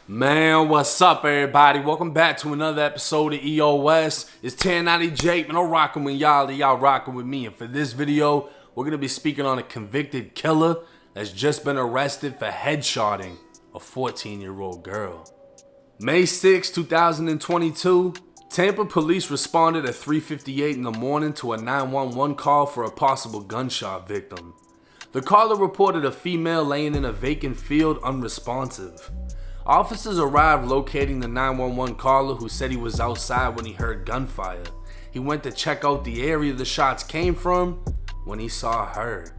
Man, what's up, everybody? Welcome back to another episode of EOS. It's 1090 Jake, man. I'm rocking with y'all rocking with me. And for this video, we're going to be speaking on a convicted killer that's just been arrested for headshotting a 14-year-old girl. May 6, 2022, Tampa police responded at 3:58 in the morning to a 911 call for a possible gunshot victim. The caller reported a female laying in a vacant field unresponsive. Officers arrived locating the 911 caller, who said he was outside when he heard gunfire. He went to check out the area the shots came from when he saw her,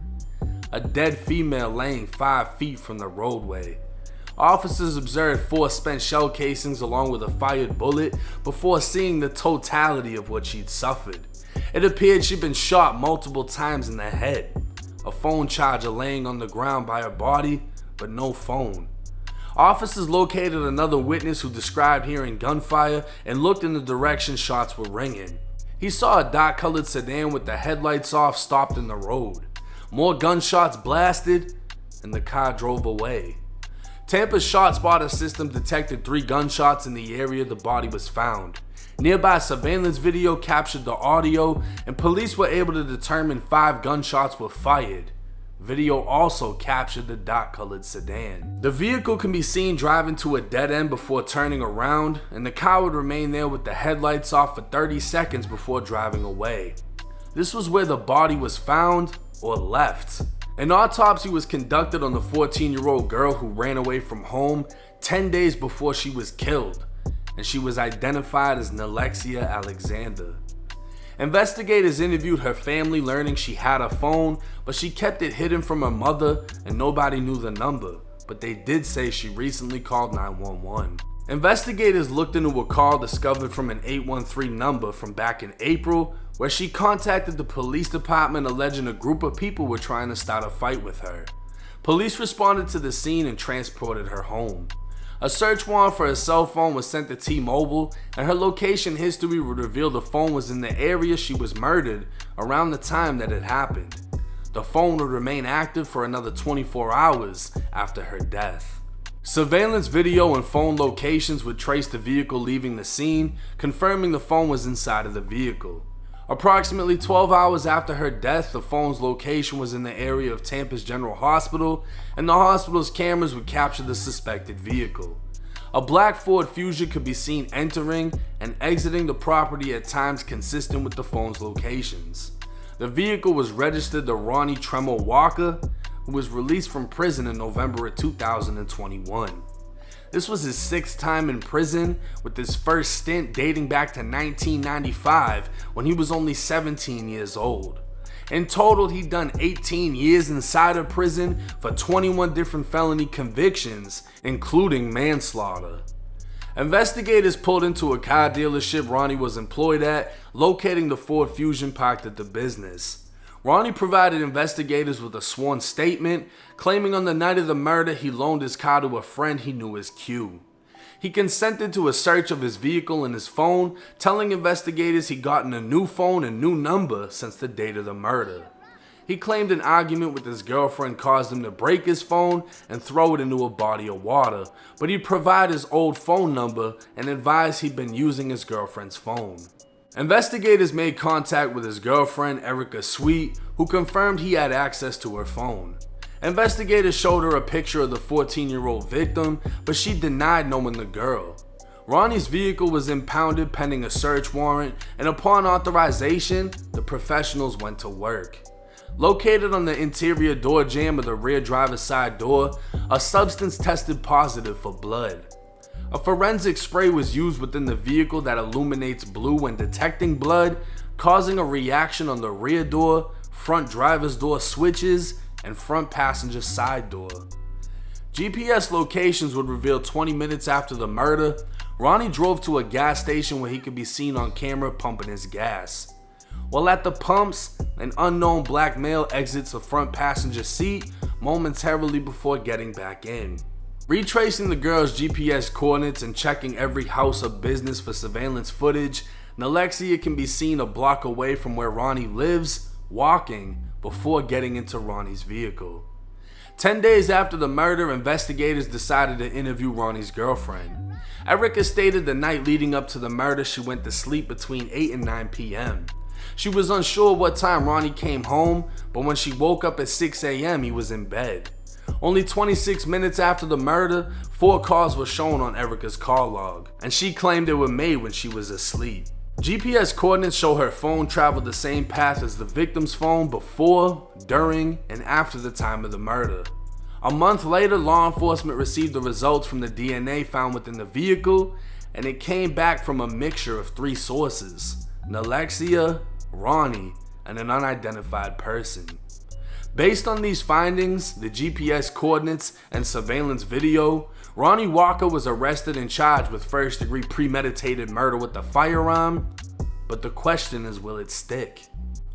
a dead female laying 5 feet from the roadway. Officers observed 4 spent shell casings along with a fired bullet before seeing the totality of what she'd suffered. It appeared she'd been shot multiple times in the head, a phone charger laying on the ground by her body, but no phone. Officers located another witness who described hearing gunfire and looked in the direction shots were ringing. He saw a dark-colored sedan with the headlights off stopped in the road. More gunshots blasted, and the car drove away. Tampa's ShotSpotter system detected 3 gunshots in the area the body was found. Nearby surveillance video captured the audio, and police were able to determine 5 gunshots were fired. Video also captured the dark-colored sedan. The vehicle can be seen driving to a dead end before turning around, and the car would remain there with the headlights off for 30 seconds before driving away. This was where the body was found or left. An autopsy was conducted on the 14-year-old girl who ran away from home 10 days before she was killed, and she was identified as Alexia Alexander. Investigators interviewed her family, learning she had a phone, but she kept it hidden from her mother and nobody knew the number, but they did say she recently called 911. Investigators looked into a call discovered from an 813 number from back in April, where she contacted the police department alleging a group of people were trying to start a fight with her. Police responded to the scene and transported her home. A search warrant for her cell phone was sent to T-Mobile, and her location history would reveal the phone was in the area she was murdered around the time that it happened. The phone would remain active for another 24 hours after her death. Surveillance video and phone locations would trace the vehicle leaving the scene, confirming the phone was inside of the vehicle. Approximately 12 hours after her death, the phone's location was in the area of Tampa's General Hospital, and the hospital's cameras would capture the suspected vehicle. A black Ford Fusion could be seen entering and exiting the property at times consistent with the phone's locations. The vehicle was registered to Ronnie Tremor Walker, who was released from prison in November of 2021. This was his 6th time in prison, with his first stint dating back to 1995 when he was only 17 years old. In total, he'd done 18 years inside of prison for 21 different felony convictions, including manslaughter. Investigators pulled into a car dealership Ronnie was employed at, locating the Ford Fusion parked at the business. Ronnie provided investigators with a sworn statement, claiming on the night of the murder he loaned his car to a friend he knew as Q. He consented to a search of his vehicle and his phone, telling investigators he'd gotten a new phone and new number since the date of the murder. He claimed an argument with his girlfriend caused him to break his phone and throw it into a body of water, but he'd provide his old phone number and advised he'd been using his girlfriend's phone. Investigators made contact with his girlfriend, Erica Sweet, who confirmed he had access to her phone. Investigators showed her a picture of the 14-year-old victim, but she denied knowing the girl. Ronnie's vehicle was impounded pending a search warrant, and upon authorization, the professionals went to work. Located on the interior door jamb of the rear driver's side door, a substance tested positive for blood. A forensic spray was used within the vehicle that illuminates blue when detecting blood, causing a reaction on the rear door, front driver's door switches, and front passenger side door. GPS locations would reveal 20 minutes after the murder, Ronnie drove to a gas station where he could be seen on camera pumping his gas. While at the pumps, an unknown black male exits the front passenger seat momentarily before getting back in. Retracing the girl's GPS coordinates and checking every house or business for surveillance footage, Alexia can be seen a block away from where Ronnie lives, walking, before getting into Ronnie's vehicle. 10 days after the murder, investigators decided to interview Ronnie's girlfriend. Erica stated the night leading up to the murder she went to sleep between 8 and 9 p.m. She was unsure what time Ronnie came home, but when she woke up at 6 a.m. he was in bed. Only 26 minutes after the murder, 4 calls were shown on Erica's call log, and she claimed they were made when she was asleep. GPS coordinates show her phone traveled the same path as the victim's phone before, during, and after the time of the murder. A month later, law enforcement received the results from the DNA found within the vehicle, and it came back from a mixture of 3 sources: Alexia, Ronnie, and an unidentified person. Based on these findings, the GPS coordinates, and surveillance video, Ronnie Walker was arrested and charged with first-degree premeditated murder with a firearm, but the question is, will it stick?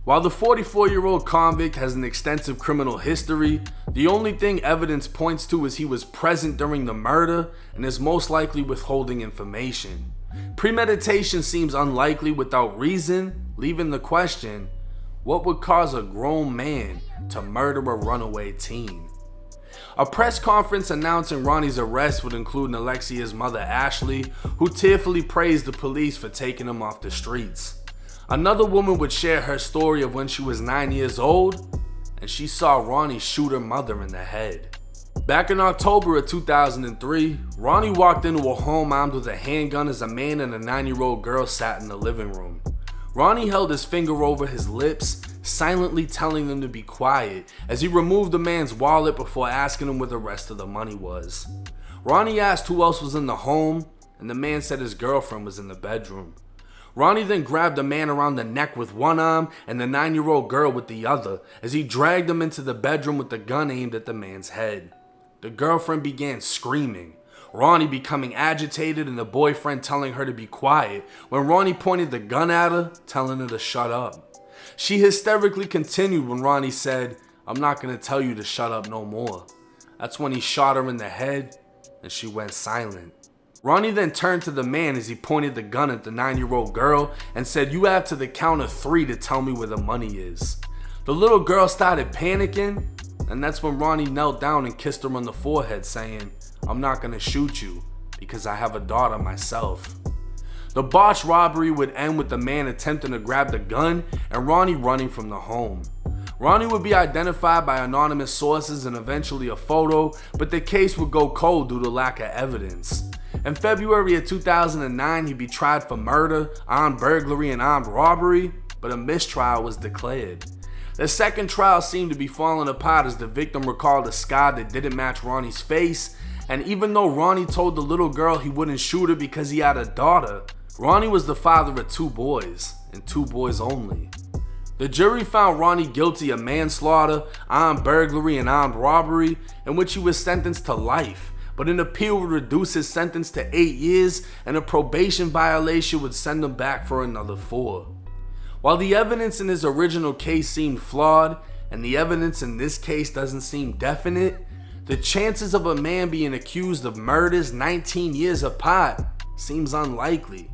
While the 44-year-old convict has an extensive criminal history, the only thing evidence points to is he was present during the murder and is most likely withholding information. Premeditation seems unlikely without reason, leaving the question, what would cause a grown man to murder a runaway teen? A press conference announcing Ronnie's arrest would include Alexia's mother Ashley, who tearfully praised the police for taking him off the streets. Another woman would share her story of when she was 9 years old and she saw Ronnie shoot her mother in the head. Back in October of 2003, Ronnie walked into a home armed with a handgun as a man and a 9-year-old girl sat in the living room. Ronnie held his finger over his lips, silently telling them to be quiet as he removed the man's wallet before asking him where the rest of the money was. Ronnie asked who else was in the home, and the man said his girlfriend was in the bedroom. Ronnie then grabbed the man around the neck with one arm and the 9-year-old girl with the other as he dragged them into the bedroom with the gun aimed at the man's head. The girlfriend began screaming, Ronnie becoming agitated and the boyfriend telling her to be quiet when Ronnie pointed the gun at her, telling her to shut up. She hysterically continued when Ronnie said, "I'm not gonna tell you to shut up no more." That's when he shot her in the head and she went silent. Ronnie then turned to the man as he pointed the gun at the 9-year-old girl and said, "You have to the count of 3 to tell me where the money is." The little girl started panicking, and that's when Ronnie knelt down and kissed her on the forehead, saying, "I'm not gonna shoot you because I have a daughter myself." The botched robbery would end with the man attempting to grab the gun and Ronnie running from the home. Ronnie would be identified by anonymous sources and eventually a photo, but the case would go cold due to lack of evidence. In February of 2009, he'd be tried for murder, armed burglary, and armed robbery, but a mistrial was declared. The second trial seemed to be falling apart as the victim recalled a scar that didn't match Ronnie's face, and even though Ronnie told the little girl he wouldn't shoot her because he had a daughter, Ronnie was the father of 2 boys, and 2 boys only. The jury found Ronnie guilty of manslaughter, armed burglary, and armed robbery, in which he was sentenced to life, but an appeal would reduce his sentence to 8 years, and a probation violation would send him back for another 4. While the evidence in his original case seemed flawed, and the evidence in this case doesn't seem definite, the chances of a man being accused of murders 19 years apart seems unlikely,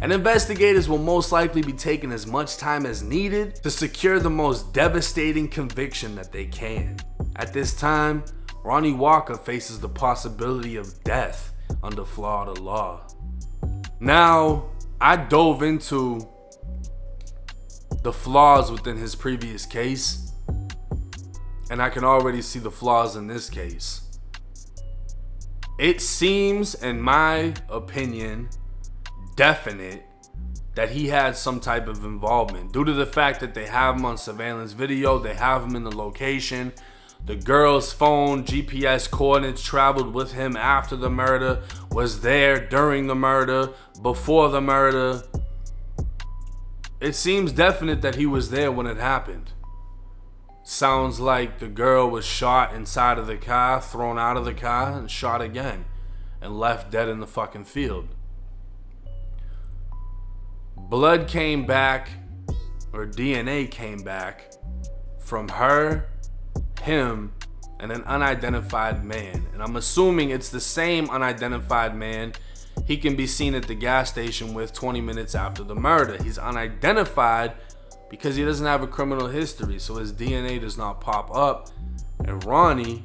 and investigators will most likely be taking as much time as needed to secure the most devastating conviction that they can. At this time, Ronnie Walker faces the possibility of death under Florida law. Now, I dove into the flaws within his previous case, and I can already see the flaws in this case. It seems, in my opinion, definite that he had some type of involvement due to the fact that they have him on surveillance video, they have him in the location. The girl's phone GPS coordinates traveled with him after the murder, was there during the murder, before the murder. It seems definite that he was there when it happened. Sounds like the girl was shot inside of the car, thrown out of the car, and shot again, and left dead in the fucking field. Blood came back, or DNA came back, from her, him, and an unidentified man. And I'm assuming it's the same unidentified man he can be seen at the gas station with 20 minutes after the murder. He's unidentified because he doesn't have a criminal history, so his DNA does not pop up. And Ronnie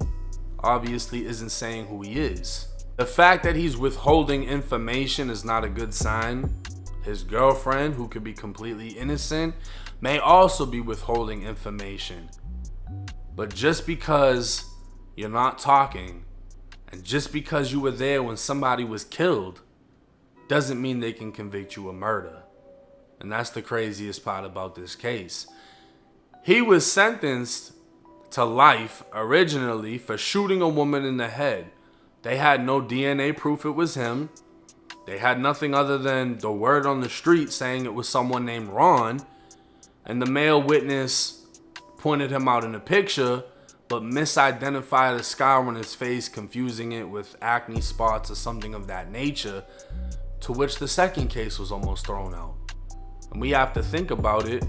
obviously isn't saying who he is. The fact that he's withholding information is not a good sign. His girlfriend, who could be completely innocent, may also be withholding information. But just because you're not talking, and just because you were there when somebody was killed, doesn't mean they can convict you of murder. And that's the craziest part about this case. He was sentenced to life originally for shooting a woman in the head. They had no DNA proof it was him. They had nothing other than the word on the street saying it was someone named Ron. And the male witness pointed him out in a picture, but misidentified a scar on his face, confusing it with acne spots or something of that nature, to which the second case was almost thrown out. And we have to think about it.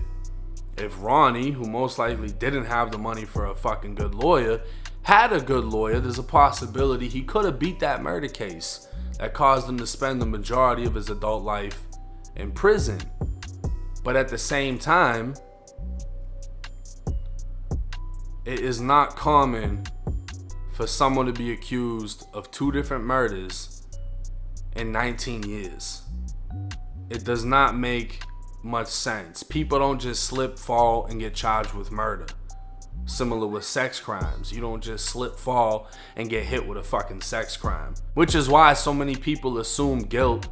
If Ronnie, who most likely didn't have the money for a fucking good lawyer, had a good lawyer, there's a possibility he could have beat that murder case that caused him to spend the majority of his adult life in prison. But at the same time, it is not common for someone to be accused of 2 different murders in 19 years. It does not make much sense. People don't just slip, fall, and get charged with murder. Similar with sex crimes. You don't just slip, fall, and get hit with a fucking sex crime. Which is why so many people assume guilt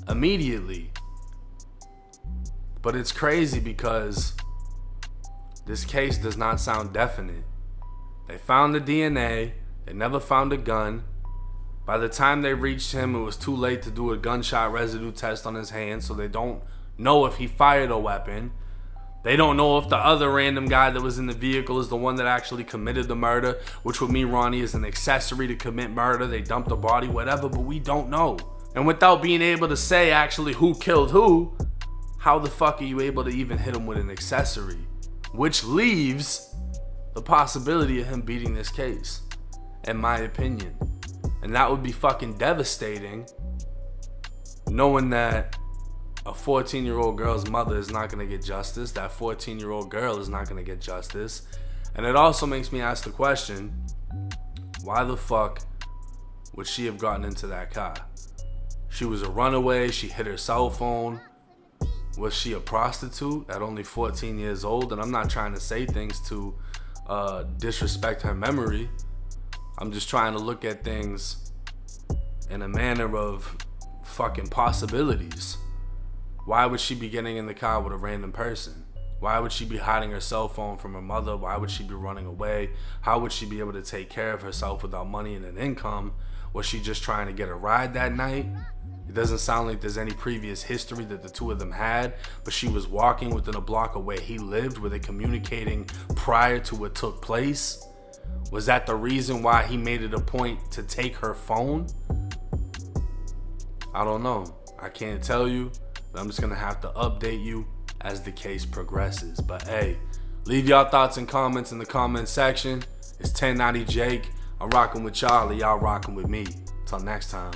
immediately. But it's crazy because this case does not sound definite. They found the DNA. They never found a gun. By the time they reached him, it was too late to do a gunshot residue test on his hand, so they don't know if he fired a weapon. They don't know if the other random guy that was in the vehicle is the one that actually committed the murder, which would mean Ronnie is an accessory to commit murder. They dumped the body, whatever, but we don't know. And without being able to say actually who killed who, how the fuck are you able to even hit him with an accessory? Which leaves the possibility of him beating this case, in my opinion. And that would be fucking devastating, knowing that a 14-year-old girl's mother is not going to get justice. That 14-year-old girl is not going to get justice. And it also makes me ask the question, why the fuck would she have gotten into that car? She was a runaway. She hit her cell phone. Was she a prostitute at only 14 years old? And I'm not trying to say things to disrespect her memory. I'm just trying to look at things in a manner of fucking possibilities. Why would she be getting in the car with a random person? Why would she be hiding her cell phone from her mother? Why would she be running away? How would she be able to take care of herself without money and an income? Was she just trying to get a ride that night? It doesn't sound like there's any previous history that the two of them had, but she was walking within a block of where he lived. Were they communicating prior to what took place? Was that the reason why he made it a point to take her phone? I don't know. I can't tell you. I'm just gonna have to update you as the case progresses. But hey, leave y'all thoughts and comments in the comment section. It's 1090 Jake. I'm rocking with Charlie. Y'all rocking with me. Till next time.